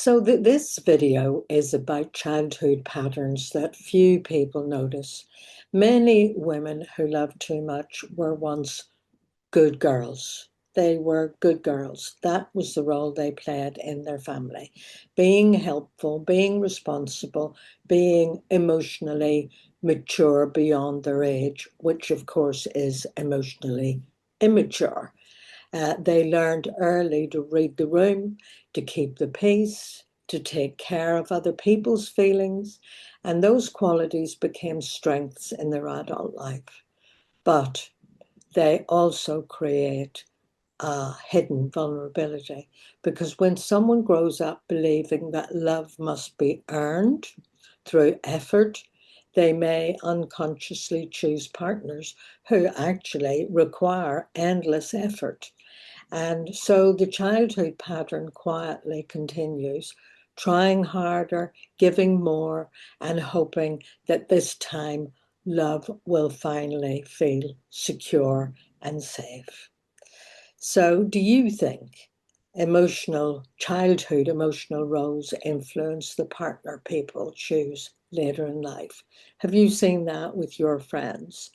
This video is about childhood patterns that few people notice. Many women who love too much were once good girls. They were good girls. That was the role they played in their family. Being helpful, being responsible, being emotionally mature beyond their age, which of course is emotionally immature. They learned early to read the room, to keep the peace, to take care of other people's feelings, and those qualities became strengths in their adult life. But they also create a hidden vulnerability because when someone grows up believing that love must be earned through effort, they may unconsciously choose partners who actually require endless effort. And so the childhood pattern quietly continues, trying harder, giving more, and hoping that this time love will finally feel secure and safe. So, do you think childhood emotional roles influence the partner people choose later in life? Have you seen that with your friends?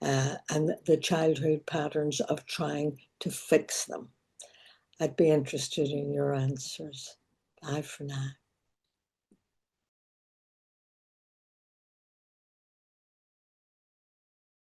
And the childhood patterns of trying to fix them? I'd be interested in your answers. Bye for now.